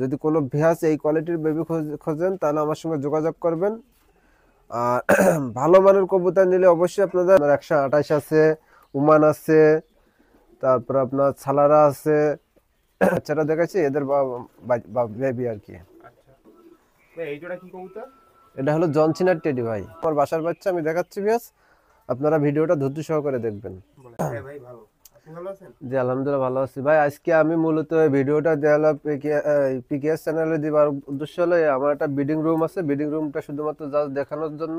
যদি কোনো ভিউয়ার্স এই কোয়ালিটির বেবি খোঁজেন তাহলে আমার সঙ্গে যোগাযোগ করবেন। আর ভালো মানের কবুতর নিলে অবশ্যই আপনাদের 128 আছে, ওমান আছে, তারপর আপনার সালারা আছে। বাচ্চাটা দেখাচ্ছি এদের বেবি আর কি। আচ্ছা ভাই, এই জোড়া কি কবুতর? এটা হলো জনসিনার টেডি ভাই, আমার বাসার বাচ্চা, আমি দেখাচ্ছি ভিউয়ার্স, আপনারা ভিডিওটা ধৈর্য সহকারে দেখবেন। হ্যাঁ ভাই, ভালো। আপনি ভালো আছেন? জি আলহামদুলিল্লাহ ভালো আছি ভাই। আজকে আমি মূলত এই ভিডিওটা দেওয়ালা পিকেএস চ্যানেলে দেওয়ার উদ্দেশ্য হলো আমার একটা ব্রিডিং রুম আছে, ব্রিডিং রুমটা শুধুমাত্র জাস্ট দেখানোর জন্য।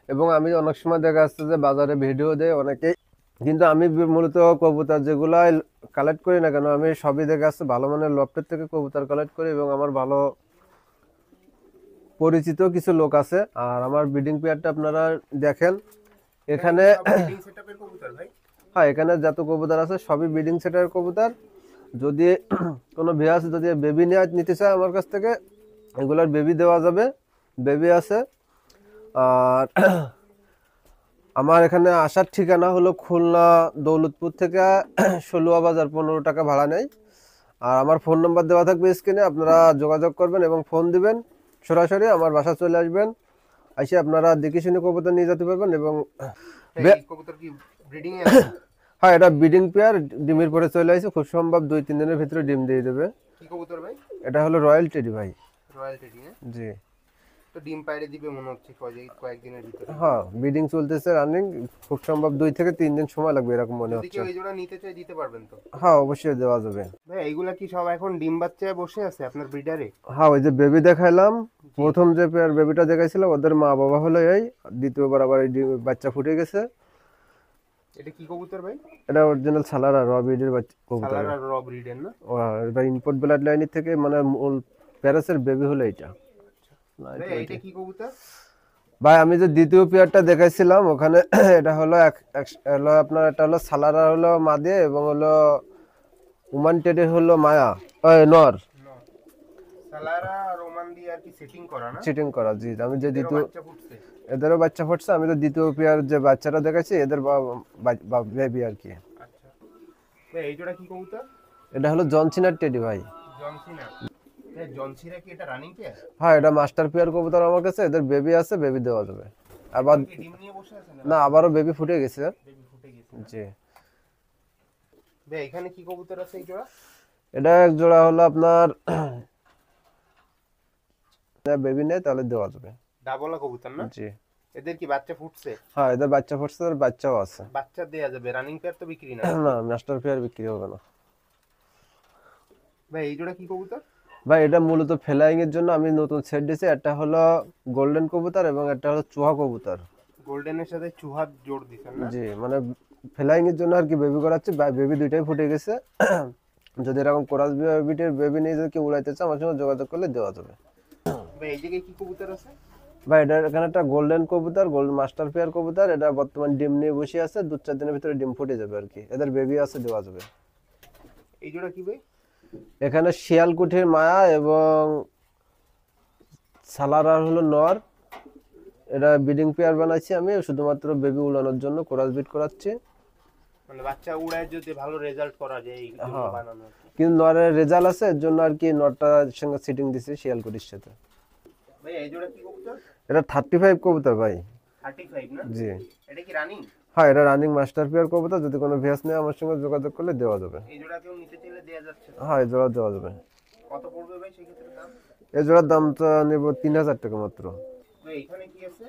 এবং আমি অনেক সময় দেখা যাচ্ছে যে বাজারে ভিডিও দেয় অনেকেই, কিন্তু আমি মূলত কবুতর যেগুলো কালেক্ট করি না কেন, আমি সবই দেখা যাচ্ছে ভালো মানের লফটের থেকে কবুতর কালেক্ট করি এবং আমার ভালো পরিচিত কিছু লোক আছে। আর আমার ব্রিডিং পেয়ারটা আপনারা দেখেন এখানে। ব্রিডিং সেটআপের কবুতর ভাই? হ্যাঁ, এখানে যত কবুতর আছে সবই ব্রিডিং সেটের কবুতর। যদি কোনো ভিউয়ার্স যদি বেবি নিতে চায় আমার কাছ থেকে, এগুলোর বেবি দেওয়া যাবে, বেবি আছে। আর আমার এখানে আসার ঠিকানা হলো খুলনা দৌলতপুর থেকে ষোলোয়া বাজার, 15 টাকা ভাড়া নেই। আর আমার ফোন নাম্বার দেওয়া থাকবে স্ক্রিনে, আপনারা যোগাযোগ করবেন এবং ফোন দিবেন, সরাসরি আমার বাসা চলে আসবেন, এসে আপনারা দেখে শুনে কবুতর নিয়ে যেতে পারবেন। এবং এই কবুতর কি ব্রিডিং এ আছে? হ্যাঁ, এটা ব্রিডিং পেয়ার, ডিমের পরে চলে আসছে, খুব সম্ভব 2-3 দিনের ভিতরে ডিম দিয়ে দেবে। কি কবুতর ভাই? এটা হলো রয়্যাল টেডি ভাই। Royal teddy? জি তো ডিম পাইরে দিবে মনে হচ্ছে কয়েকদিনের ভিতরে। হ্যাঁ, ব্রিডিং চলতেছে, রানিং, খুব সম্ভব 2 থেকে 3 দিন সময় লাগবে এরকম মনে যদি হচ্ছে। কেউ এই জোড়া নিতে চায় দিতে পারবেন তো? হ্যাঁ অবশ্যই দেওয়া যাবে ভাই এইগুলা কি সব এখন ডিম বাচ্চায় বসে আছে আপনার ব্রিডারে? হ্যাঁ, ওই যে বেবি দেখাইলাম, প্রথম যে পেয়ার বেবিটা দেখাইছিল ওদের মা বাবা হলো এই, দ্বিতীয়বার আবার এই বাচ্চা ফুটে গেছে। এটা কি কবুতর ভাই? এটা অরিজিনাল সালারা র ব্রিডের বাচ্চা কবুতর। সালার আর র ব্রিডের না? এটা ইম্পোর্ট ব্লাড লাইনের থেকে, মানে মূল প্যারেসের বেবি হলো এটা। ভাই এইটা কি কবুতর? ভাই আমি যে দ্বিতীয় পেয়ারটা দেখাইছিলাম ওখানে এটা হলো হলো আপনার, এটা হলো সালারা হলো মাদে এবং হলো ওমান টেডের হলো মায়া নর। সালারা রোমান দিয়ে আর কি সেটিং করা না? চিটিং করা, জি। আমি যে এদেরও দ্বিতীয়, বাচ্চা ফুটছে? এদেরও বাচ্চা ফুটছে, আমি তো দ্বিতীয় পেয়ার যে বাচ্চাটা দেখাচ্ছি এদের বেবি আর কি। আচ্ছা ভাই, এই জোড়া কি কবুতর? এটা হলো জনসিনার টেডি ভাই। জনসিনা? ভাই জনসিনা কি এটা রানিং পেয়ার? হ্যাঁ, এটা মাস্টার পেয়ার কবুতর আমার কাছে, এদের বেবি আছে, বেবি দেওয়া যাবে। আবার কি ডিম নিয়ে বসে আছে না, আবারও বেবি ফুটে গেছে। বেবি ফুটে গেছে? জি। ভাই এখানে কি কবুতর আছে এই জোড়া? এটা এক জোড়া হলো আপনার বেবি নেই তাহলে দেওয়া যাবে। ডাবলা কবুতর না? জি। এদের কি বাচ্চা ফুটছে? হ্যাঁ, এদের বাচ্চা ফুটছে, এদের বাচ্চাও আছে। বাচ্চা দেয়া যাবে, রানিং পেয়ার তো বিক্রি না? না, মাস্টার পেয়ার বিক্রি হবে না। ভাই এই জোড়া কি কবুতর? ভাই এটা মূলত ফ্লাইং এর জন্য আমি নতুন সেট দিয়েছি, একটা হলো গোল্ডেন কবুতর এবং একটা হলো চুহা কবুতর। গোল্ডেনের সাথে চুহার জোড় দিছেন না? জি, মানে ফ্লাইং এর জন্য আর কি বেবি করাচ্ছে, বেবি দুইটাই ফুটে গেছে। যদি এরকম কোরাস বিটের বেবি নিয়ে যদি কেউ উড়াইতে চায় আমার সঙ্গে যোগাযোগ করলে দেওয়া যাবে। ভাই এই জায়গায় কি কবুতর আছে? ভাই এটা এখানে একটা গোল্ডেন কবুতর, গোল্ডেন মাস্টার পেয়ার কবুতর, এটা বর্তমান ডিম নিয়ে বসে আছে, 2-4 দিনের ভিতরে ডিম ফুটে যাবে আর কি, এদের বেবি আছে, দেওয়া যাবে। এই জোড়া কি ভাই? এখানে শিয়ালকুঠির মায়া এবং সালারার হলো নর। এটা ব্রিডিং পেয়ার বানাইছি আমি শুধুমাত্র বেবি উড়ানোর জন্য, কোরাস বিট করাচ্ছি। মানে বাচ্চা উড়ায় যদি ভালো রেজাল্ট করা যায় এই জন্য হ্যাঁ, বানানো। কিন্তু নরের রেজাল্ট আছে, এর জন্য আর কি নরটার সঙ্গে সিটিং দিছি শিয়ালকুঠির সাথে। ভাই এই জোড়া কি কবুতর? এটা 35 কবুতর ভাই। 35 না? জি। এটা কি রানিং? হ্যাঁ, এটা রানিং মাস্টার পেয়ার কবুতর, যদি কোনো ভিউয়ার্স নেয় আমার সঙ্গে যোগাযোগ করলে দেওয়া যাবে। এই জোড়া কেউ নিতে চাইলে দেয়া যাচ্ছে তো? হ্যাঁ, এই জোড়া দেওয়া যাবে। কত পড়বে ভাই সেই ক্ষেত্রে দাম? এই জোড়ার দামটা নেব 3000 টাকা মাত্র। ভাই এখানে কি আছে?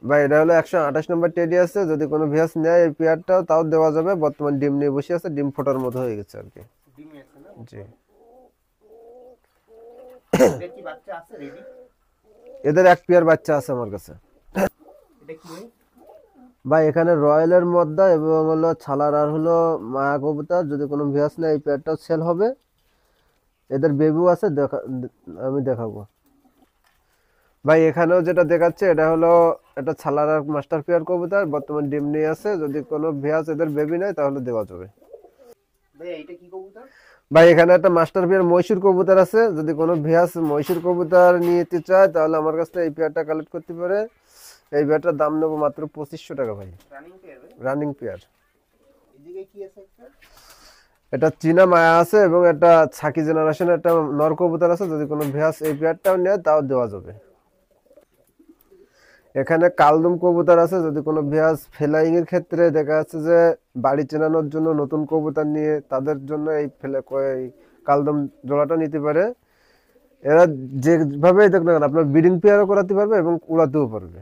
ভাই এটা হলো 128 নম্বর টেডি আছে, যদি কোনো ভিউয়ার্স নেয় এই পেয়ারটাও তাও দেওয়া যাবে, বর্তমান ডিম নিয়ে বসে আছে, ডিম ফোটার মতো হয়ে গেছে আর কি। ডিমে আছে না? জি। এদের কি বাচ্চা আছে রেডি? এদের এক পেয়ার বাচ্চা আছে আমার কাছে। এটা কি ভাই? ভাই এখানে রয়্যালের মধ্যে এবং হলো ছালার আর হলো মায়া কবুতর, যদি কোনো ভিউয়ার্স নেয় এই পেয়ারটাও সেল হবে, এদের বেবিও আছে, আমি দেখাবো। ভাই এখানেও যেটা দেখাচ্ছে এটা হলো এটা ছালার আর মাস্টার পেয়ার কবুতর, বর্তমান ডিম নিয়ে আছে, যদি কোনো ভিউয়ার্স এদের বেবি নেয় তাহলে দেওয়া যাবে। ভাই এইটা কি কবুতর? ভাই এখানে একটা মাস্টার পেয়ার মহীশূর কবুতর আছে, যদি কোনো ভিউয়ার্স মহীশূর কবুতর নিতে চায় তাহলে আমার কাছ থেকে এই পেয়ারটা কালেক্ট করতে পারে। এই পেয়ারটার দাম নেবো মাত্র 2500 টাকা ভাই। রানিং পেয়ার ভাই? Running pair. এদিকে কি আছে একটা? এটা চীনা মায়া আছে এবং এটা ছাকি জেনারেশনের একটা নর কবুতর আছে, যদি কোনো ভিউয়ার্স এই পেয়ারটাও নেয় তাও দেওয়া যাবে। এখানে কালদম কবুতর আছে, যদি কোনো ভিউয়ার্স ফ্লাইং এর ক্ষেত্রে দেখা যাচ্ছে যে বাড়ি চেনানোর জন্য নতুন কবুতর নিয়ে তাদের জন্য এই কালদম জোড়াটা নিতে পারে। এরা যেভাবে দেখ না কেন আপনার ব্রিডিং পেয়ারও করাতে পারবে এবং উড়াতেও পারবে।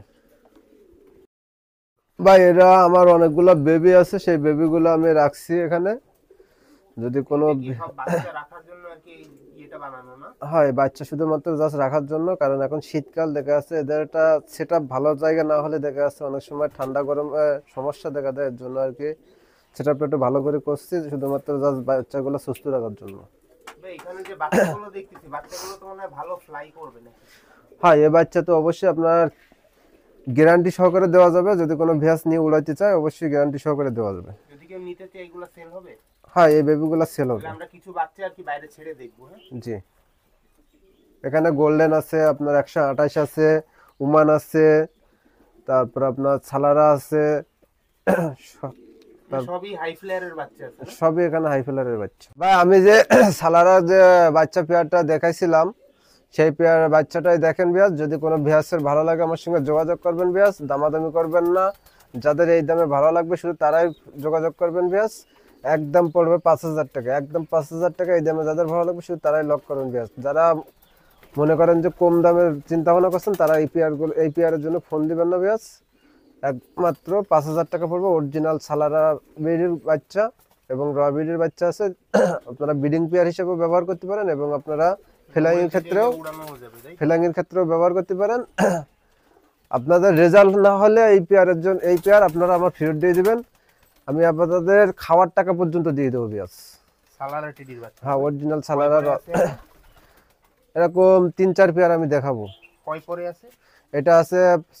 ভাই এরা আমার অনেকগুলো বেবি আছে, সেই বেবিগুলো আমি রাখছি এখানে, যদি কোনো সব বাচ্চা রাখার জন্য আর কি এটা বানানো না? হয় বাচ্চা শুধুমাত্র জাস্ট রাখার জন্য, কারণ এখন শীতকাল দেখা যাচ্ছে এদের একটা সেট আপ ভালো জায়গা না হলে দেখা যাচ্ছে অনেক সময় ঠান্ডা গরম সমস্যা দেখা দেয়, এর জন্য আর কি সেট আপটা একটু ভালো করে করছি শুধুমাত্র জাস্ট বাচ্চাগুলো সুস্থ রাখার জন্য। ভাই এখানে যে বাচ্চাগুলো দেখতেছি, বাচ্চাগুলো তো মনে হয় ভালো ফ্লাই করবে নাকি? হ্যাঁ এই বাচ্চা তো অবশ্যই আপনার গ্যারান্টি সহকারে দেওয়া যাবে, যদি কোনো ভিউয়ার্স নিয়ে উড়াইতে চায় অবশ্যই গ্যারান্টি সহকারে দেওয়া যাবে। যদি কেউ নিতে চায় এগুলো সেল হবে? হ্যাঁ এই বেবিগুলো সেল হবে। তাহলে আমরা কিছু বাচ্চা আর কি বাইরে ছেড়ে দেখবো। হ্যাঁ জি এখানে গোল্ডেন আছে, আপনার 128 আছে, উমান আছে, তারপর আপনার ছালারা আছে, সবই হাই ফ্লেয়ারের বাচ্চা আছে না? সবই এখানে হাই ফেলারের বাচ্চা। ভাই আমি যে সালারা যে বাচ্চা পেয়ারটা দেখাইছিলাম সেই পেয়ার বাচ্চাটাই দেখেন বিয়াস, যদি কোনো ভিয়াসের ভালো লাগে আমার সঙ্গে যোগাযোগ করবেন বিয়াস, দামাদামি করবেন না, যাদের এই দামে ভালো লাগবে শুধু তারাই যোগাযোগ করবেন বিয়াস। একদম পড়বে 5,000 টাকা, একদম 5,000 টাকা, এই দামে যাদের ভালো লাগবে শুধু তারাই লক করবেন বিয়াস। যারা মনে করেন যে কম দামের চিন্তা ভাবনা করছেন তারা এই পেয়ারের জন্য ফোন দিবেন না বিয়াস। একমাত্র 5,000 টাকা পড়বে অরিজিনাল সালারা ব্রিডের বাচ্চা এবং র ব্রিডের বাচ্চা আছে, আপনারা ব্রিডিং পেয়ার হিসেবে ব্যবহার করতে পারেন এবং আপনারা ফ্লাইং এর ক্ষেত্রেও ব্যবহার করতে পারেন। আপনাদের রেজাল্ট না হলে এই পেয়ার আপনারা আমার ফেরত দিয়ে দিবেন, আমি আপনাদের খাওয়ার টাকা পর্যন্ত দিয়ে দেবো বিয়াস। সালারা টিডির বাচ্চা? হ্যাঁ অরিজিনাল সালারা এরকম 3-4 পেয়ার আমি দেখাবো। কয় পরে আছে? এটা আছে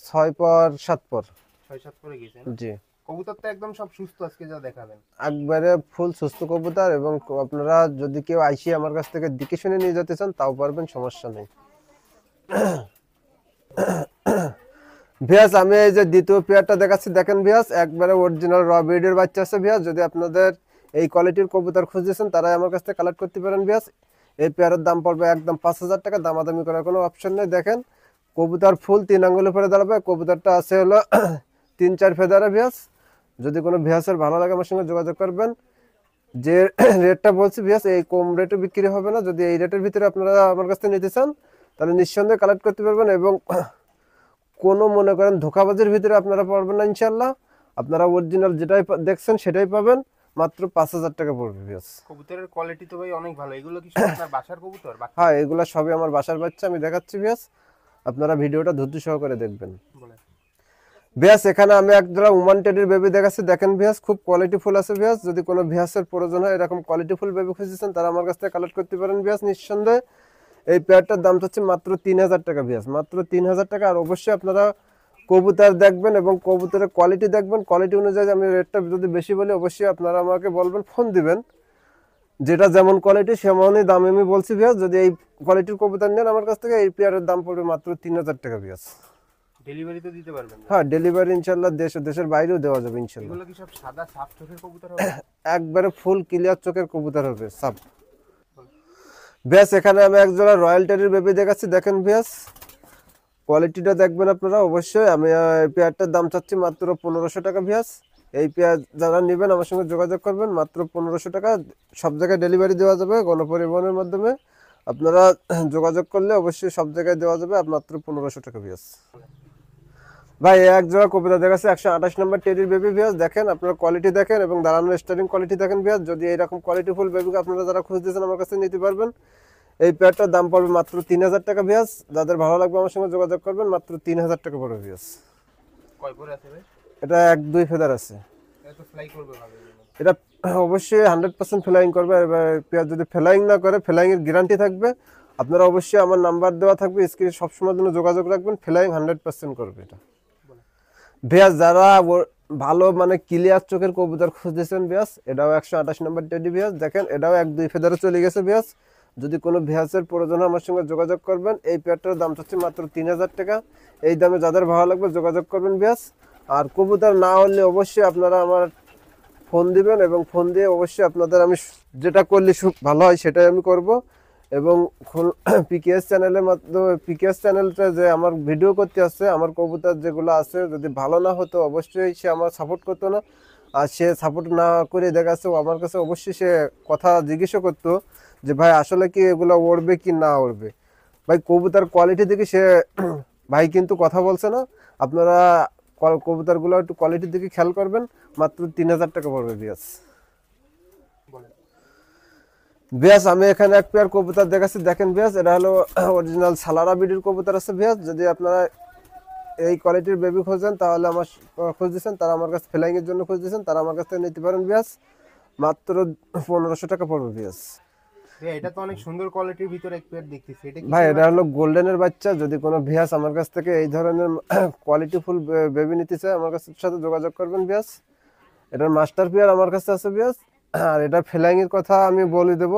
6 পর 7 পর। 6-7 পরে গেছে? জি কবুতরটা একদম সব সুস্থ, আজকে যা দেখাবেন একবারে ফুল সুস্থ কবুতর, এবং আপনারা যদি কেউ আইসি আমার কাছ থেকে দিকে শুনে নিয়ে যেতে চান তাও পারবেন, সমস্যা নেই। ভিয়াস আমি এই যে দ্বিতীয় পেয়ারটা দেখাচ্ছি দেখেন ভিয়াস, একবারে অরিজিনাল র ব্রিডের বাচ্চা আছে ভিয়াস। যদি আপনাদের এই কোয়ালিটির কবুতর খুঁজছেন তারাই আমার কাছ থেকে কালেক্ট করতে পারেন ভিয়াস। এই পেয়ারের দাম পড়বে একদম 5,000 টাকা, দামাদামি করার কোনো অপশন নেই। দেখেন কবুতর ফুল 3 আঙ্গুলে পরে দাঁড়াবে, কবুতরটা আছে হলো 3-4 ফেদারে ভিয়াস। যদি কোনো ভিয়াসের ভালো লাগে আমার সঙ্গে যোগাযোগ করবেন। যে রেটটা বলছি ভিয়াস এই কম রেটে বিক্রি হবে না, যদি এই রেটের ভিতরে আপনারা আমার কাছ থেকে নিতে চান তাহলে নিঃসন্দেহে কালেক্ট করতে পারবেন এবং কোনো মনে করেন ধোকাবাজির ভিতরে আপনারা পারবেন না ইনশাল্লাহ। আপনারা অরিজিনাল যেটাই দেখছেন সেটাই পাবেন, মাত্র 5,000 টাকা পড়বে ভিয়াস। কবুতরের কোয়ালিটি তো ভাই অনেক ভালো। এগুলো কি সব আপনার বাসার কবুতর? হ্যাঁ এগুলো সবই আমার বাসার বাচ্চা, আমি দেখাচ্ছি ভিয়াস, আপনারা ভিডিওটা ধৈর্য সহকারে দেখবেন। ভিয়াস এখানে আমি এক জোড়া উমান টেডির বেবি দেখাচ্ছি দেখেন ভিয়াস, খুব কোয়ালিটিফুল আছে ভিয়াস। যদি কোনো ভিয়াসের প্রয়োজন হয় এরকম কোয়ালিটিফুল বেবি খুঁজছেন তারা আমার কাছ থেকে কালেক্ট করতে পারেন ভিয়াস নিঃসন্দেহে। এই পেয়ারটার দাম হচ্ছে মাত্র 3,000 টাকা ভিয়াস, মাত্র 3,000 টাকা। আর অবশ্যই আপনারা কবুতর দেখবেন এবং কবুতরের কোয়ালিটি দেখবেন, কোয়ালিটি অনুযায়ী আমি রেটটা যদি বেশি বলি অবশ্যই আপনারা আমাকে বলবেন, ফোন দিবেন, যেটা যেমন কোয়ালিটি সেমনই দাম আমি বলছি ভিয়াস। যদি এই কোয়ালিটির কবুতর নেন আমার কাছ থেকে এই পেয়ারের দাম পড়বে মাত্র 3,000 টাকা ভিয়াস। ডেলিভারি তো দিতে পারবেন? হ্যাঁ ডেলিভারি ইনশাআল্লাহ দেশের বাইরেও দেওয়া যাবে ইনশাআল্লাহ। এগুলো কি সব সাদা সাফ চোখের কবুতর হবে? একবারে ফুল ক্লিয়ার চোখের কবুতর হবে সব। বেশ এখানে আমি এক জোড়া রয়্যাল টেরির বেবি দেখাচ্ছি দেখেন বেশ, কোয়ালিটিটা দেখবেন আপনারা অবশ্যই। আমি এই পেয়ারটার দাম চাচ্ছি মাত্র 1,500 টাকা ভিয়াস। এই পেয়ার যারা নেবেন আমার সঙ্গে যোগাযোগ করবেন, মাত্র 1,500 টাকা। সব জায়গায় ডেলিভারি দেওয়া যাবে গণপরিবহনের মাধ্যমে, আপনারা যোগাযোগ করলে অবশ্যই সব জায়গায় দেওয়া যাবে, আর মাত্র 1,500 টাকা ভিয়াস। ভাই এক জোড়া কবিতা দেখাচ্ছে 128 নম্বর টেরির বেবি ভিয়াস, দেখেন আপনারা কোয়ালিটি দেখেন এবং দাঁড়ানোর স্টারিং কোয়ালিটি দেখেন ভিয়াস। যদি এইরকম কোয়ালিটিফুল বেবি আপনারা যারা খুঁজতেছেন আমার কাছে নিতে পারবেন। এই পেয়ারটার দাম পড়বে মাত্র 3,000 টাকা ভিয়াস। যাদের ভালো লাগবে আমার সঙ্গে যোগাযোগ করবেন, মাত্র 3,000 টাকা পড়বে ভিয়াস। কয় পরে আছে ভাই? এটা 1-2 ফেদার আছে। এটা তো ফ্লাই করবে ভালো? এটা অবশ্যই 100% ফ্লাইং করবে। এবার পেয়ার যদি ফ্লাইং না করে, ফ্লাইং এর গ্যারান্টি থাকবে। আপনারা অবশ্যই আমার নাম্বার দেওয়া থাকবে স্ক্রিনে, সবসময়ের জন্য যোগাযোগ রাখবেন, ফ্লাইং 100% করবে এটা ভিয়াস। যারা ভালো মানে ক্লিয়ার চোখের কবুতর খুঁজতেছেন ভিয়াস, এটাও 128 নম্বর টেডি ভিয়াস, দেখেন এটাও 1-2 ফেদারে চলে গেছে ভিয়াস। যদি কোনো ভিয়াসের প্রয়োজন আমার সঙ্গে যোগাযোগ করবেন। এই পেয়ারটার দাম হচ্ছে মাত্র 3,000 টাকা। এই দামে যাদের ভালো লাগবে যোগাযোগ করবেন ভিয়াস। আর কবুতর না হলে অবশ্যই আপনারা আমার ফোন দিবেন, এবং ফোন দিয়ে অবশ্যই আপনাদের আমি যেটা করলে ভালো হয় সেটাই আমি করব। এবং পিকেএস চ্যানেলের মাধ্যমে, পিকেএস চ্যানেলটা যে আমার ভিডিও করতে আসছে, আমার কবুতর যেগুলো আছে যদি ভালো না হতো অবশ্যই সে আমার সাপোর্ট করতো না। আর সে সাপোর্ট না করে দেখা যাচ্ছে আমার কাছে অবশ্যই সে কথা জিজ্ঞাসা করতো যে ভাই আসলে কি এগুলো উড়বে কি না উড়বে। ভাই কবুতর কোয়ালিটি দেখে সে ভাই কিন্তু কথা বলছে না। আপনারা কবুতরগুলো একটু কোয়ালিটির দিকে খেয়াল করবেন। মাত্র 3000 টাকা পড়বে বিয়াস। বলেন। বিয়াস আমি এখানে এক পেয়ার কবুতর দেখাচ্ছি, দেখেন বিয়াস, এটা হলো অরিজিনাল সালারা বিডির কবুতর আছে বিয়াস। যদি আপনারা এই কোয়ালিটির বেবি খোঁজেন তাহলে আমার খোঁজ দিচ্ছেন, তারা আমার কাছে ফ্লাইং এর জন্য খোঁজ দিচ্ছেন, তারা আমার কাছ থেকে নিতে পারেন বিয়াস। মাত্র 1500 টাকা পড়বে বিয়াস। ভাই এটা তো অনেক সুন্দর কোয়ালিটির ভিতরে এক পেয়ার দেখতেছি, এটা কি ভাই এটা হলো গোল্ডেনের বাচ্চা। যদি কোনো ভিয়াস আমার কাছ থেকে এই ধরনের কোয়ালিটি ফুল বেবি নিতে চায় আমার কাছে সাথে যোগাযোগ করবেন বিয়াস। এটার মাস্টার পেয়ার আমার কাছে আছে বিয়াস। আর এটা ফ্লাইং এর কথা আমি বলে দেব,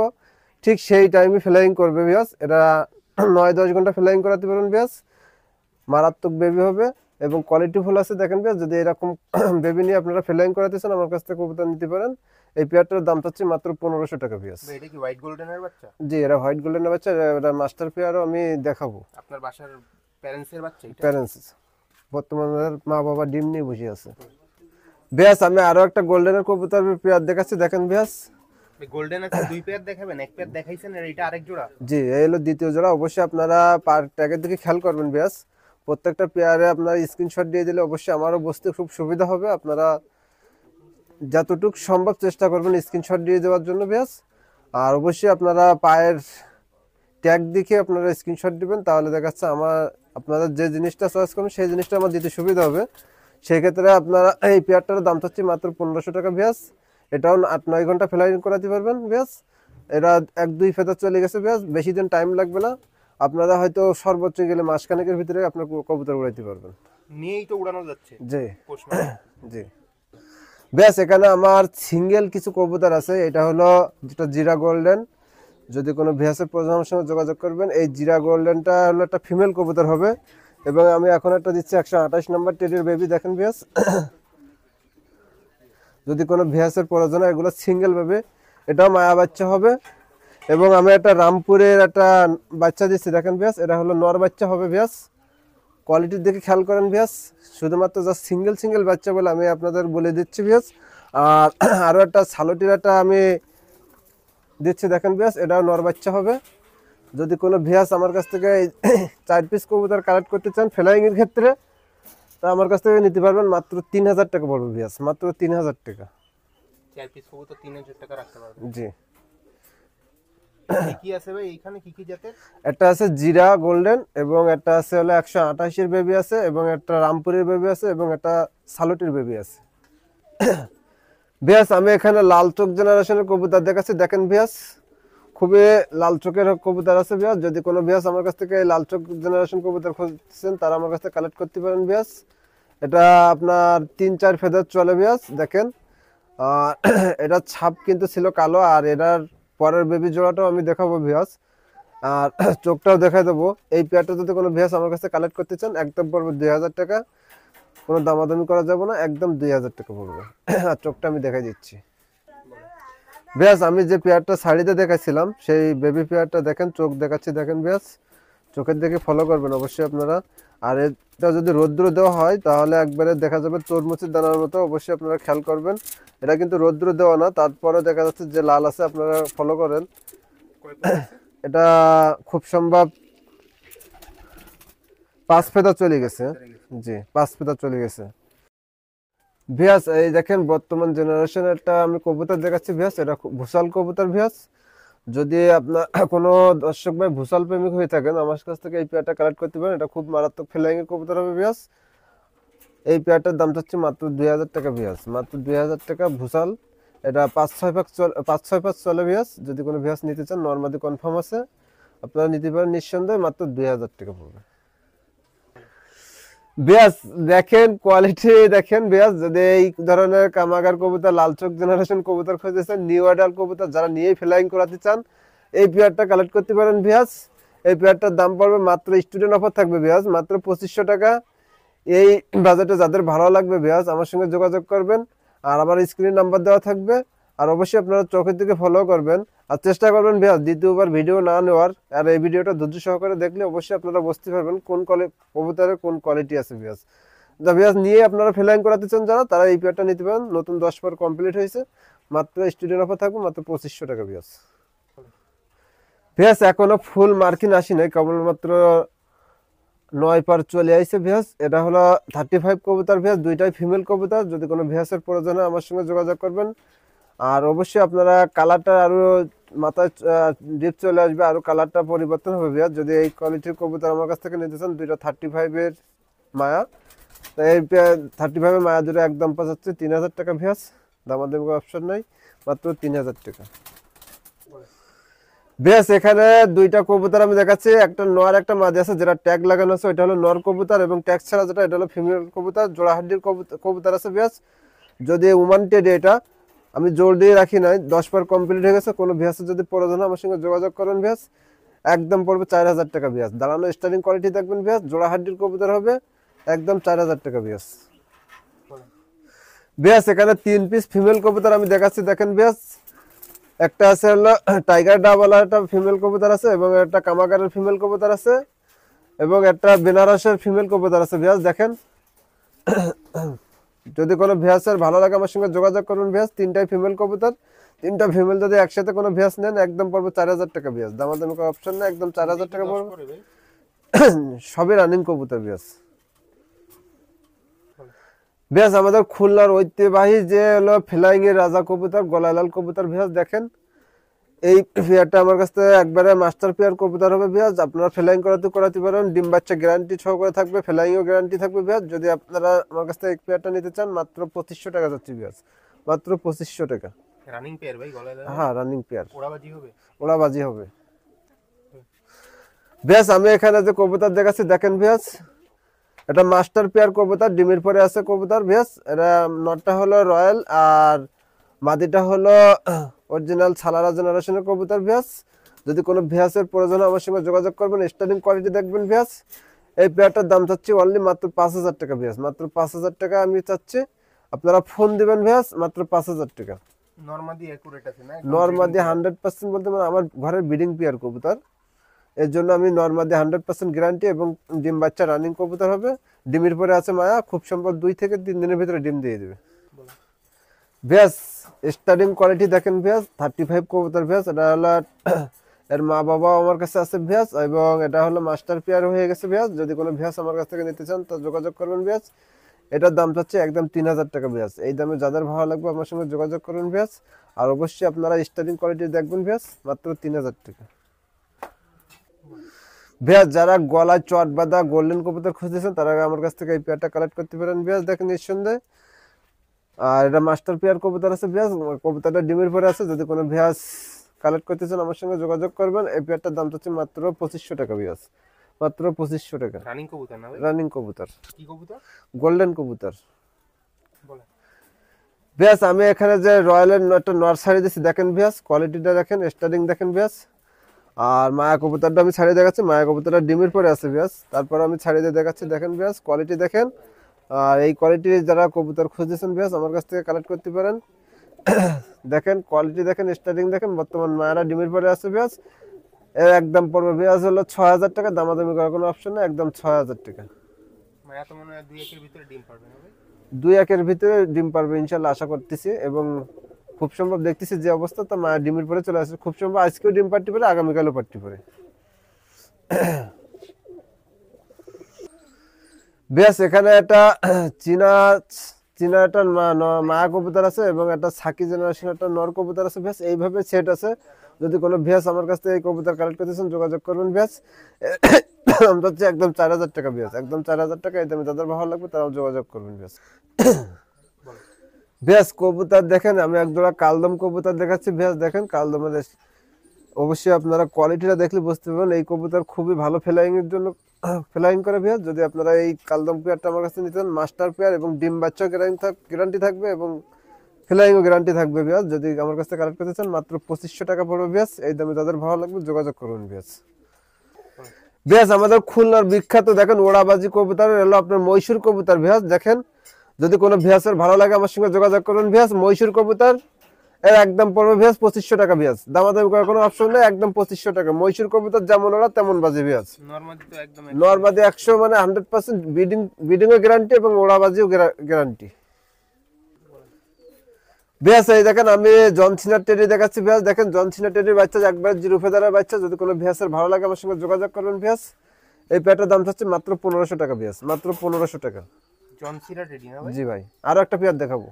ঠিক সেই টাইমে ফ্লাইং করবে বিয়াস। এটা 9-10 ঘন্টা ফ্লাইং করাতে পারবেন বিয়াস, মারাত্মক বেবি হবে এবং কোয়ালিটি ফুল আছে। দেখেন বিয়াস, যদি এরকম বেবি নিয়ে আপনারা ফ্লাইং করাতে চান আমার কাছ থেকে কবুতর নিতে পারেন। এই পেয়ারটার দাম চাচ্ছি মাত্র 1500 টাকা বিয়াস। ভাই এটা কি হোয়াইট গোল্ডেনের বাচ্চা? জি, এটা হোয়াইট গোল্ডেনের বাচ্চা। এটা মাস্টার পেয়ারও আমি দেখাবো। আপনার বাসার প্যারেন্টসের বাচ্চা এটা? প্যারেন্টস বর্তমানে মা বাবা ডিম নিয়ে বসে আছে। বেশ আমি আরো একটা গোল্ডেনের কবুতর পেয়ার দেখাচ্ছি, দেখেন বেশ। গোল্ডেন আছে দুই পেয়ার দেখাবেন, এক পেয়ার দেখাইছেন আর এটা আরেক জোড়া? জি, এই হলো দ্বিতীয় জোড়া। অবশ্যই আপনারা পার ট্যাগের দিকে খেয়াল করবেন বেশ। প্রত্যেকটা পেয়ারে আপনারা স্ক্রিনশট দিয়ে দিলে অবশ্যই আমারও বুঝতে খুব সুবিধা হবে। আপনারা যতটুকু সম্ভব চেষ্টা করবেন স্ক্রিনশট দিয়ে দেওয়ার জন্য বেশ। আর অবশ্যই আপনারা পায়ের ট্যাগ দেখে আপনারা স্ক্রিনশট দিবেন, তাহলে দেখা যাচ্ছে আপনারা যে জিনিসটা চয়েস করবেন সেই জিনিসটা আমার দিতে সুবিধা হবে। সেই ক্ষেত্রে আপনারা এই পেয়ারটার দাম চাচ্ছি মাত্র 1500 টাকা ব্যাস। এটাও 8-9 ঘন্টা ফ্লাইং করাতে পারবেন ব্যাস। এরা 1-2 ফেদার চলে গেছে ব্যাস, বেশি দিন টাইম লাগবে না। আপনারা হয়তো সর্বোচ্চ গেলে মাসখানেকের ভিতরে আপনার কবুতর উড়াইতে পারবেন। নিয়েই তো উড়ানো যাচ্ছে। জি পোষ মাসে। জি ব্যাস। এখানে আমার সিঙ্গেল কিছু কবুতর আছে, এটা হলো যেটা জিরা গোল্ডেন। যদি কোনো ভিএসের প্রজননের সঙ্গে যোগাযোগ করবেন। এই জিরা গোল্ডেনটা হলো একটা ফিমেল কবুতর হবে এবং আমি এখন একটা দিচ্ছি 128 নম্বর টেডির বেবি, দেখেন ভিএস। যদি কোনো ভিএসের প্রয়োজন হয়, এগুলো সিঙ্গেল বেবি, এটাও মায়া বাচ্চা হবে। এবং আমি একটা রামপুরের একটা বাচ্চা দিচ্ছি, দেখেন ভিএস, এটা হলো নর বাচ্চা হবে ভিএস। কোয়ালিটির দিকে খেয়াল করেন ভিএস, শুধুমাত্র জাস্ট সিঙ্গেল সিঙ্গেল বাচ্চা বলে আমি আপনাদের বলে দিচ্ছি ভিএস। আর আরও একটা সালোটির একটা আমি দিচ্ছি, দেখেন ভিএস, এটাও নর বাচ্চা হবে। যদি কোনো ভিএস আমার কাছ থেকে 4 পিস কবুতর কালেক্ট করতে চান ফ্লাইং এর ক্ষেত্রে, তা আমার কাছ থেকে নিতে পারবেন। মাত্র 3000 টাকা পড়বে ভিএস, মাত্র 3000 টাকা। 4 পিস কবুতর 3000 টাকা রাখতে পারবেন। জি। কি আছে ভাই এইখানে, কি কি জাতের? একটা আছে জিরা গোল্ডেন এবং একটা আছে হলো 128 এর বেবি আছে এবং একটা রামপুরের বেবি আছে এবং একটা সালোটির বেবি আছে। ভিএস আমি এখানে লাল চোখ জেনারেশনের কবুতর দেখাচ্ছি, দেখেন ভিএস, খুবই লাল চোখের কবুতর আছে ভিএস। যদি কোনো ভিএস আমার কাছ থেকে লাল চোখ জেনারেশন কবুতর খুঁজছেন তারা আমার কাছ থেকে কালেক্ট করতে পারেন ভিএস। এটা আপনার 3-4 ফেদার চলে ভিএস, দেখেন। এটা ছাপ কিন্তু ছিল কালো। আর এটার পরের বেবি জোড়াটাও আমি দেখাবো ভিএস, আর চোখটাও দেখাই দেবো। এই পেয়ারটা যদি কোনো ভিএস আমার কাছে কালেক্ট করতে চান একদম পড়বে 2000 টাকা, কোনো দামাদামি করা যাবে না, একদম 2000 টাকা পড়বে। আর চোখটা আমি দেখাই দিচ্ছি ভিএস। আমি যে পেয়ারটা শাড়িতে দেখাচ্ছিলাম সেই বেবি পেয়ারটা দেখেন, চোখ দেখাচ্ছি, দেখেন ভিএস, চোখের দিকে ফলো করবেন অবশ্যই আপনারা। আর এটা যদি রৌদ্র দেওয়া হয় তাহলে একবারে দেখা যাবে তরমুজের দানার মতো, অবশ্যই আপনারা খেয়াল করবেন। এটা কিন্তু রৌদ্র দেওয়া না, তারপরে দেখা যাচ্ছে যে লাল আছে, আপনারা ফলো করেন। এটা খুব সম্ভব 5 ফেদা চলে গেছে। জি, 5 ফেদা চলে গেছে ভিয়াস। এই দেখেন বর্তমান জেনারেশনের একটা আমি কবুতর দেখাচ্ছি ভিয়াস, এটা ভুসাল কবুতর ভিয়াস। যদি আপনার কোনো দর্শক ভাই ভুসাল প্রেমিক হয়ে থাকেন আমার কাছ থেকে এই পেয়ারটা কালেক্ট করতে পারেন। এটা খুব মারাত্মক ফ্লাইং এর কবুতর হবে ভিয়াস। এই পেয়ারটার দাম হচ্ছে মাত্র 2000 টাকা ভিয়াস, মাত্র 2000 টাকা ভুসাল। এটা 5-6 পাঁচ চলে ভিয়াস। যদি কোনো ভিয়াস নিতে চান নর্মালি কনফার্ম আছে, আপনারা নিতে পারেন নিঃসন্দেহে, মাত্র 2000 টাকা পড়বে বেশ। দেখেন কোয়ালিটি দেখেন বেশ। যদি এই ধরনের কামাগার কবুতর লাল চোখ জেনারেশন কবুতর খুঁজেছেন, নিউ আইডাল কবুতর যারা নিয়ে ফ্লাইং করাতে চান, এই পেয়ারটা কালেক্ট করতে পারেন ভিয়াস। এই পেয়ারটার দাম পড়বে মাত্র, স্টুডেন্ট অফার থাকবে ভিয়াস, মাত্র 2500 টাকা। এই বাজেটে যাদের ভালো লাগবে ভিয়াস আমার সঙ্গে যোগাযোগ করবেন। আর আমার স্ক্রিন নাম্বার দেওয়া থাকবে। আর অবশ্যই আপনারা চোখের দিকে ফলো করবেন আর চেষ্টা করবেন ভিউয়ার্স দ্বিতীয়বার ভিডিও না নেওয়ার। আর এই ভিডিওটা ধৈর্য সহকারে দেখলে অবশ্যই আপনারা বুঝতে পারবেন কোন কবুতরের কোন কোয়ালিটি আছে ভিউয়ার্স। ভিউয়ার্স নিয়ে আপনারা ফ্লাইং করাতে চান যারা, তারা এই পেয়ারটা নিতে পারেন। নতুন 10 পেয়ার কমপ্লিট হয়েছে, মাত্র স্টুডেন্ট অফার থাকবে মাত্র 2500 টাকা ভিউয়ার্স। ভিউয়ার্স এখনো ফুল মার্কিং আসি নাই, কেবলমাত্র 9 পার চলে আইছে ভিউয়ার্স। এটা হলো 35 কবুতর ভিউয়ার্স, দুইটাই ফিমেল কবুতর। যদি কোনো ভিউয়ার্সের প্রয়োজন হয় আমার সঙ্গে যোগাযোগ করবেন। আর অবশ্যই আপনারা কালারটা আরো মাথায় ডিপ চলে আসবে, আরো কালারটা পরিবর্তন হবে ভিউয়ার্স। যদি এই কোয়ালিটির কবুতর আমার কাছ থেকে নিতে চান, দুইটা 35 এর মায়া, তো এই 35 এর মায়া দুটো একদম পাচ্ছে 3000 টাকা ভিউয়ার্স। দামাদামি অপশন নাই, মাত্র 3000 টাকা ভিউয়ার্স। এখানে দুইটা কবুতর আমি দেখাচ্ছি, একটা নর একটা মাদি আছে, যেটা ট্যাগ লাগানো আছে ওইটা হলো নর কবুতর, এবং ট্যাগ ছাড়া যেটা এটা হলো ফিমেল কবুতর। জোড়া হাড্ডির কবুতর আছে ভিউয়ার্স। যদি উমান টেড এটা আমি জোর দিয়ে রাখি নাই, 10 পার কমপ্লিট হয়ে গেছে। কোনো ভিউয়ার্সের যদি প্রয়োজন হয় আমার সঙ্গে যোগাযোগ করুন ভিউয়ার্স। একদম পড়বে 4000 টাকা ভিউয়ার্স। দাঁড়ানো স্টার্টিং কোয়ালিটি দেখবেন ভিউয়ার্স, জোড়া হাড্ডির কবুতর হবে একদম 4000 টাকা ভিউয়ার্স। ভিউয়ার্স এখানে 3 পিস ফিমেল কবুতর আমি দেখাচ্ছি, দেখেন ভিউয়ার্স। একটা আছে হলো টাইগার ডাবলা, একটা ফিমেল কবুতর আছে, এবং একটা কামাগারের ফিমেল কবুতর আছে, এবং একটা বেনারসের ফিমেল কবুতর আছে ভিউয়ার্স দেখেন। যদি কোনো ভিউয়ার্সের ভালো লাগে আমার সঙ্গে যোগাযোগ করুন ভিউয়ার্স। তিনটাই ফিমেল কবুতর, তিনটা ফিমেল যদি একসাথে কোনো ভিউয়ার্স নেন একদম পড়বে 4000 টাকা ভিউয়ার্স। দামাদামি কোনো অপশন নেই, একদম 4000 টাকা পড়বে। সবই রানিং কবুতর ভিউয়ার্স। ভিউয়ার্স আমাদের খুলনার ঐতিহ্যবাহী যে হলো ফ্লাইং এর রাজা কবুতর, গলালাল কবুতর ভিউয়ার্স দেখেন। এই পেয়ারটা আমার কাছ থেকে একবারে মাস্টার পেয়ার কবুতর হবে ভিউয়ার্স। আপনারা ফ্লাইং করাতে পারেন, ডিম বাচ্চা গ্যারান্টি সহকারে থাকবে, ফ্লাইংও গ্যারান্টি থাকবে ভিউয়ার্স। যদি আপনারা আমার কাছ থেকে এই পেয়ারটা নিতে চান মাত্র 2500 টাকা যাচ্ছে ভিউয়ার্স, মাত্র 2500 টাকা। রানিং পেয়ার ভাই, গলায় হ্যাঁ রানিং পেয়ার, ওড়াবাজি হবে, ওড়াবাজি হবে ভিউয়ার্স। আমি এখানে যে কবুতর দেখাচ্ছি দেখেন ভিউয়ার্স, এটা মাস্টার পেয়ার কবুতর, ডিমের পরে আছে কবুতর ভিউয়ার্স। এটা নটটা হলো রয়্যাল আর মাদিটা হলো অরিজিনাল ছালারা জেনারেশনের কবুতর ভিউয়ার্স। যদি কোনো ভিউয়ার্সের প্রয়োজন হয় আমার সঙ্গে যোগাযোগ করবেন, স্টার্টিং কোয়ালিটি দেখবেন ভিউয়ার্স। এই পেয়ারটার দাম চাচ্ছি অনলি মাত্র 5000 টাকা ভিউয়ার্স, মাত্র 5000 টাকা আমি চাচ্ছি। আপনারা ফোন দিবেন ভিউয়ার্স, মাত্র 5000 টাকা। নরমাদি একুরেট আছে না? নরমাদি 100% বলতে মানে আমার ঘরের ব্রিডিং পেয়ার কবুতর, এর জন্য আমি নরমাদি 100% গ্যারান্টি, এবং ডিম বাচ্চা রানিং কবুতর হবে। ডিমের পরে আছে মায়া, খুব সম্ভব 2 থেকে 3 দিনের ভিতরে ডিম দিয়ে দেবে ভিউয়ার্স। স্টার্টিং কোয়ালিটি দেখেন ভিউয়ার্স, 35 কবুতর ভিউয়ার্স। এটা হলো এর মা বাবা আমার কাছে আছে ভিউয়ার্স, এবং এটা হলো মাস্টার পেয়ার হয়ে গেছে ভিউয়ার্স। যদি কোনো ভিউয়ার্স আমার কাছ থেকে নিতে চান তো যোগাযোগ করবেন ভিউয়ার্স। এটার দাম চাচ্ছে একদম 3000 টাকা ভিউয়ার্স। এই দামে যাদের ভালো লাগবে আমার সঙ্গে যোগাযোগ করুন ভিউয়ার্স। আর অবশ্যই আপনারা স্টার্টিং কোয়ালিটি দেখবেন ভিউয়ার্স, মাত্র 3000 টাকা ভিউয়ার্স। যারা গলায় চট বাঁধা গোল্ডেন কবুতর খুঁজতেছেন তারা আমার কাছ থেকে এই পেয়ারটা কালেক্ট করতে পারেন ভিউয়ার্স দেখেন নিঃসন্দেহে। আর এটা মাস্টার পেয়ার কবুতর আছে ভিউয়ার্স, কবুতরটা ডিমের পরে আছে। যদি কোনো ভিউয়ার্স কালেক্ট করতে চান আমার সঙ্গে যোগাযোগ করবেন। এই পেয়ারটার দাম হচ্ছে মাত্র 2500 টাকা ভিউয়ার্স, মাত্র 2500 টাকা। রানিং কবুতর না ভাই? রানিং কবুতর, কি কবুতর? গোল্ডেন কবুতর বলে ভিউয়ার্স। আমি এখানে যে রয়্যালের একটা নর ছাড়ি দিচ্ছি দেখেন ভিউয়ার্স, কোয়ালিটিটা দেখেন, স্টার্টিং দেখেন ভিউয়ার্স। আর মায়া কবুতরটা আমি ছাড়িয়ে দেখাচ্ছি, মায়া কবুতরটা ডিমের পরে আছে ভিউয়ার্স। তারপর আমি ছাড়িয়ে দিয়ে দেখাচ্ছি দেখেন ভিউয়ার্স, কোয়ালিটি দেখেন। আর এই কোয়ালিটির যারা কবুতর খুঁজেছেন ভিউয়ার্স আমার কাছ থেকে কালেক্ট করতে পারেন। দেখেন কোয়ালিটি দেখেন, স্টার্টিং দেখেন। বর্তমান মায়ারা ডিমের পরে আছে ভিউয়ার্স। এর একদম পড়বে ভিউয়ার্স হলো 6000 টাকা। দামাদামি করার কোনো অপশন নেই, একদম 6000 টাকা। মায়া তো মনে হয় 2-1 এর ভিতরে ডিম পারবে না ভাই? 2-1 এর ভিতরে ডিম পারবে ইনশাআল্লাহ, আশা করতেছি। এবং খুব সম্ভব দেখতেছি যে অবস্থা, তো মায়া ডিমের পরে চলে আসছে। খুব সম্ভব আজকেও ডিম পারতে পারে, আগামীকালও পারতে পারে বেশ। এখানে একটা চীনা একটা মায়া কবুতর আছে, এবং একটা সাকি জেনারেশন একটা নর কবুতর আছে বেশ। এইভাবে সেট আছে। যদি কোনো ভিউয়ার্স আমার কাছ থেকে এই কবুতর কালেক্ট করতেছেন যোগাযোগ করবেন ভিউয়ার্স। আমরা হচ্ছে একদম 4000 টাকা ভিউয়ার্স, একদম 4000 টাকা। এই দামে যাদের ভালো লাগবে তারাও যোগাযোগ করবেন ভিউয়ার্স। ভিউয়ার্স কবুতর দেখেন, আমি একজোড়া কালদম কবুতর দেখাচ্ছি ভিউয়ার্স দেখেন। কালদমের অবশ্যই আপনারা কোয়ালিটিটা দেখলে বুঝতে পারবেন এই কবুতর খুবই ভালো ফ্লাইং এর জন্য ফ্লাইং করে ভিউয়ার্স। যদি আপনারা এই কালদম পেয়ারটা আমার কাছে নিতে চান, মাস্টার পেয়ার, এবং ডিম বাচ্চা গ্যারান্টি থাকবে, এবং ফ্লাইংও গ্যারান্টি থাকবে ভিউয়ার্স। যদি আমার কাছে কালেক্ট করতে চান মাত্র 2500 টাকা পড়বে ভিউয়ার্স। এই দামে যাদের ভালো লাগবে যোগাযোগ করুন ভিউয়ার্স। ভিউয়ার্স আমাদের খুলনার বিখ্যাত দেখেন ওড়াবাজি কবুতর হলো আপনার মহীশূর কবুতর ভিউয়ার্স দেখেন। যদি কোনো ভিয়াসের ভালো লাগে আমার সঙ্গে যোগাযোগ করবেন ভিয়াস। মহীশূর কবুতর এর একদম পড়বে ভিয়াস 2500 টাকা ভিয়াস, দামাদামি করার কোনো অপশন নেই, একদম 2500 টাকা। মহীশূর কবুতর যেমন ওরা তেমন বাজে ভিয়াস। নরমাদি তো একদম নরমাদি 100 মানে 100% ব্রিডিং এর গ্যারান্টি এবং ওড়াবাজিও গ্যারান্টি ভিয়াস। এই দেখেন আমি জনসিনা টেডি দেখাচ্ছি ভিয়াস। দেখেন জনসিনা টেডির বাচ্চা একবার জিরো ফেদারের বাচ্চা, যদি কোনো ভিয়াসের ভালো লাগে আমার সঙ্গে যোগাযোগ করবেন ভিয়াস। এই পেয়ারটার দাম হচ্ছে মাত্র 1500 টাকা ভিয়াস, মাত্র 1500 টাকা। জনসিনা টেডি না ভাই? জি ভাই, আরো একটা পেয়ার দেখাবো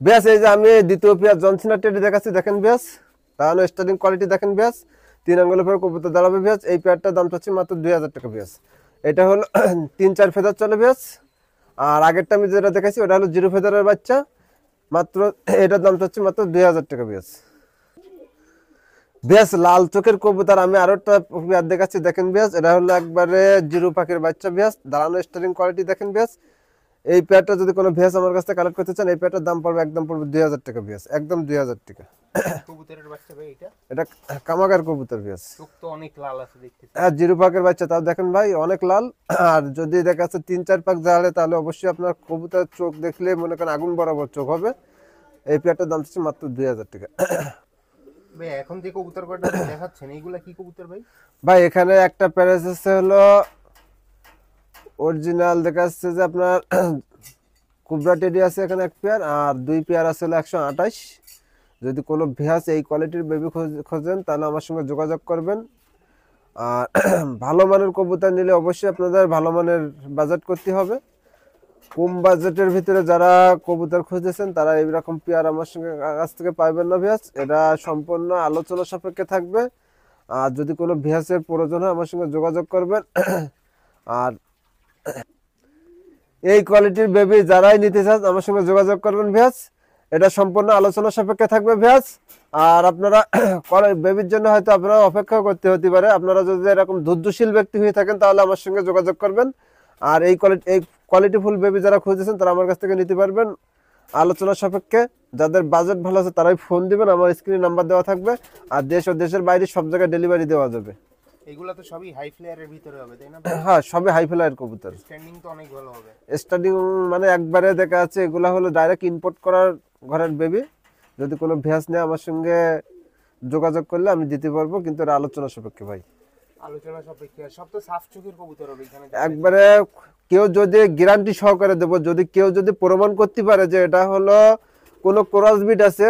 ভিয়াস। এই যে আমি দ্বিতীয় পেয়ার জনসিনা টেডি দেখাচ্ছি, দেখেন ভিয়াস, তাহলে স্টার্টিং কোয়ালিটি দেখেন ভিয়াস। 3 আঙ্গুলের পরে কবুতর দাঁড়াবে ভিয়াস। এই পেয়ারটার দাম হচ্ছে মাত্র 2000 টাকা ভিয়াস। এটা হলো 3-4 ফেদার চলে ভিয়াস। আর আগেরটা আমি যেটা দেখাচ্ছি ওটা হলো জিরো ফেদারের বাচ্চা, মাত্র এটার দাম হচ্ছে মাত্র 2000 টাকা ভিয়াস। ভিয়াস লাল চোখের কবুতর আমি আরো একটা পেয়ার দেখাচ্ছি, দেখেন ভিয়াস। এটা হলো একবারে জিরো পাখির বাচ্চা ভিয়াস, দাঁড়ানো স্টারিং কোয়ালিটি দেখেন ভিয়াস। এই পেয়ারটা যদি কোনো ভিয়াস আমার কাছে কালেক্ট করতে চান, এই পেয়ারটার দাম পড়বে একদম পড়বে 2000 টাকা ভিয়াস, একদম 2000 টাকা। কবুতরের বাচ্চা ভাই এটা? এটা কামাগার কবুতর ভিয়াস। চোখ তো অনেক লাল আছে দেখতেছি। হ্যাঁ, জিরো পাকের বাচ্চা, তাও দেখেন ভাই অনেক লাল। আর যদি দেখা যাচ্ছে 3-4 পাক জালে, তাহলে অবশ্যই আপনার কবুতর চোখ দেখলে মনে করেন আগুন বরাবর চোখ হবে। এই পেয়ারটার দাম হচ্ছে মাত্র 2000 টাকা। ভাই এখন যে কবুতর কয়টা দেখাচ্ছেন এইগুলা কি কবুতর ভাই? ভাই এখানে একটা প্যারেস আছে হলো অরিজিনাল, দেখা যাচ্ছে যে আপনার কুবরা টেডি আছে এখানে এক পেয়ার, আর 2 পেয়ার আছে হলো 128। যদি কোনো ভিয়াস এই কোয়ালিটির বেবি খোঁজেন তাহলে আমার সঙ্গে যোগাযোগ করবেন। আর ভালো মানের কবুতর নিলে অবশ্যই আপনাদের ভালো মানের বাজেট করতে হবে। কম বাজেটের ভিতরে যারা কবুতর খুঁজেছেন তারা এইরকম পেয়ার আমার সঙ্গে কাছ থেকে পাইবেন না ভিয়াস। এটা সম্পূর্ণ আলোচনা সাপেক্ষে থাকবে। আর যদি কোনো ভিয়াসের প্রয়োজন হয় আমার সঙ্গে যোগাযোগ করবেন। আর এই কোয়ালিটির বেবি যারাই নিতে চান আমার সঙ্গে যোগাযোগ করবেন ভিয়াস। এটা সম্পূর্ণ আলোচনা সাপেক্ষে থাকবে ভিয়াস। আর আপনারা বেবির জন্য হয়তো আপনারা অপেক্ষা করতে হতে পারে। আপনারা যদি এরকম ধৈর্যশীল ব্যক্তি হয়ে থাকেন তাহলে আমার সঙ্গে যোগাযোগ করবেন। আর এই কোয়ালিটিফুল বেবি যারা খুঁজেছেন তারা আমার কাছ থেকে নিতে পারবেন আলোচনা সাপেক্ষে। যাদের বাজেট ভালো আছে তারাই ফোন দিবেন, আমার স্ক্রিনে নাম্বার দেওয়া থাকবে। আর দেশ ও দেশের বাইরে সব জায়গায় ডেলিভারি দেওয়া যাবে। এগুলা তো সবই হাই ফ্লেয়ারের ভিতরে হবে তাই না? হ্যাঁ, সবই হাই ফ্লায়ার কবুতর। স্ট্যান্ডিং তো অনেক ভালো হবে। স্টার্টিং মানে একবারে দেখা যাচ্ছে এগুলা হলো ডাইরেক্ট ইম্পোর্ট করার ঘরের বেবি। যদি কোনো ভ্যাস নেয় আমার সঙ্গে যোগাযোগ করলে আমি দিতে পারবো, কিন্তু এটা আলোচনা সাপেক্ষে ভাই। আলোচনা সাপেক্ষে সব তো সাফ চোখের কবুতর হবে এখানে। একবারে কেউ যদি গ্যারান্টি সহকারে দেবো, যদি কেউ যদি প্রমাণ করতে পারে যে এটা হলো কোনো ক্রসবিট আছে,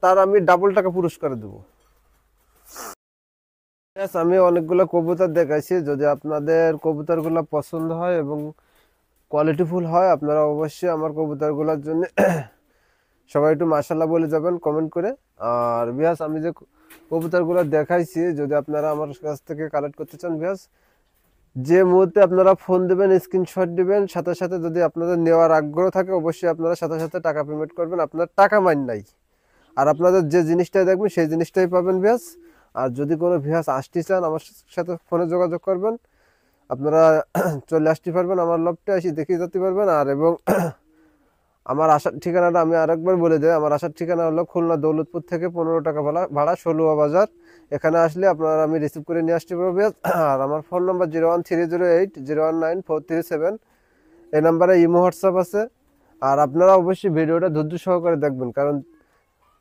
তার আমি ডাবল টাকা পুরস্কার দেবো। আমি অনেকগুলো কবুতর দেখাইছি, যদি আপনাদের কবুতরগুলো পছন্দ হয় এবং কোয়ালিটিফুল হয় আপনারা অবশ্যই আমার কবুতরগুলোর জন্য সবাই একটু মাশাআল্লাহ বলে যাবেন কমেন্ট করে। আর বিয়াস আমি যে কবুতরগুলো দেখাইছি যদি আপনারা আমার কাছ থেকে কালেক্ট করতে চান বিয়াস, যে মুহূর্তে আপনারা ফোন দেবেন স্ক্রিনশট দিবেন, সাথে সাথে যদি আপনাদের নেওয়ার আগ্রহ থাকে অবশ্যই আপনারা সাথে সাথে টাকা পেমেন্ট করবেন। আপনার টাকা মাইন নাই, আর আপনাদের যে জিনিসটাই দেখবেন সেই জিনিসটাই পাবেন বিয়াস। আর যদি কোনো ভিয়াস আসতে চান আমার সাথে ফোনে যোগাযোগ করবেন, আপনারা চলে আসতে পারবেন আমার লফটে, এসে দেখে যেতে পারবেন। আর এবং আমার আসার ঠিকানাটা আমি আরেকবার বলে দিই, আমার আসার ঠিকানা হলো খুলনা দৌলতপুর থেকে 15 টাকা ভাড়া, ষোলোয়া বাজার। এখানে আসলে আপনারা আমি রিসিভ করে নিয়ে আসতে পারবো। আর আমার ফোন নাম্বার 01308019437, এই নাম্বারে ইমো হোয়াটসঅ্যাপ আছে। আর আপনারা অবশ্যই ভিডিওটা ধৈর্য সহকারে দেখবেন, কারণ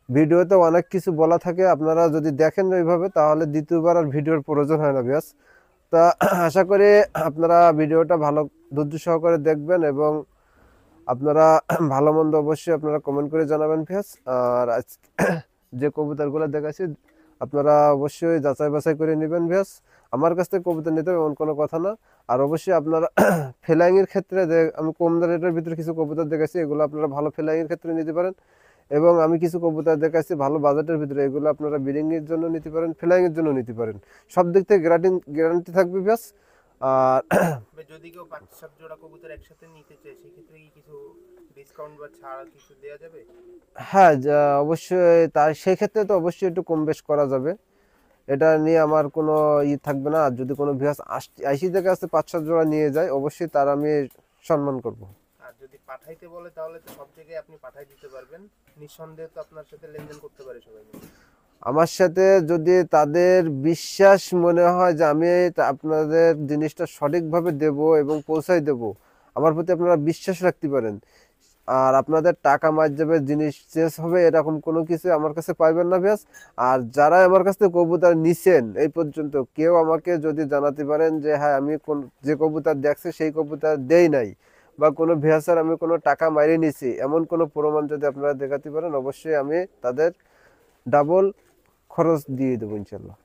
ভিডিওতে অনেক কিছু বলা থাকে, আপনারা যদি দেখেন ওইভাবে তাহলে দ্বিতীয়বার আর ভিডিওর প্রয়োজন হয় না বিয়াস। তা আশা করি আপনারা ভিডিওটা ভালো ধৈর্য সহকারে দেখবেন এবং আপনারা ভালো মন্দ অবশ্যই আপনারা কমেন্ট করে জানাবেন বিয়াস। আর যে কবুতরগুলো দেখাচ্ছি আপনারা অবশ্যই যাচাই বাছাই করে নেবেন বিয়াস। আমার কাছ থেকে কবুতর নিতে হবে এমন কোনো কথা না। আর অবশ্যই আপনারা ফ্লাইংয়ের ক্ষেত্রে আমি কম রেটের ভিতরে কিছু কবুতর দেখাচ্ছি, এগুলো আপনারা ভালো ফ্লাইংয়ের ক্ষেত্রে নিতে পারেন। এবং আমি কিছু কবুতর দেখাচ্ছি ভালো বাজেটের ভিতরে, এগুলো আপনারা ব্রিডিং এর জন্য নিতে পারেন, ফ্লাইং এর জন্য নিতে পারেন। সব দিক থেকে গ্যারান্টি থাকবে ব্যাস। আর যদি কেউ 5-7 জোড়া কবুতর একসাথে নিতে চায় সেক্ষেত্রে কি কিছু ডিসকাউন্ট বা ছাড় কিছু দেওয়া যাবে? হ্যাঁ, অবশ্যই তার সেই ক্ষেত্রে তো অবশ্যই একটু কম বেশ করা যাবে, এটা নিয়ে আমার কোনো থাকবে না। আর যদি কোনো ভিউয়ার্স আইসি থেকে আসতে 5-7 জোড়া নিয়ে যায় অবশ্যই তার আমি সম্মান করব। আর যদি পাঠাইতে বলে তাহলে তো সব জায়গায় আপনি পাঠাই দিতে পারবেন, নিঃসন্দেহে তো আপনার সাথে লেনদেন করতে পারে সবাই মিলে। আমার সাথে যদি তাদের বিশ্বাস মনে হয় যে আমি আপনাদের জিনিসটা সঠিকভাবে দেব এবং পৌঁছাই দেব, আমার প্রতি আপনারা বিশ্বাস রাখতে পারেন। আর আপনাদের টাকা মার যাবে, জিনিস চেঞ্জ হবে, এরকম কোনো কিছু আমার কাছে পাইবেন না ব্যাস। আর যারা আমার কাছ থেকে কবুতর নিছেন এই পর্যন্ত, কেউ আমাকে যদি জানাতে পারেন যে হ্যাঁ আমি কোন যে কবুতর দেখছে সেই কবুতর দেই নাই, বা কোনো ভেয়াসার আমি কোনো টাকা মাইরে নিছি, এমন কোনো প্রমাণ যদি আপনারা দেখাতে পারেন, অবশ্যই আমি তাদের ডাবল খরচ দিয়ে দেবো ইনশাল্লাহ।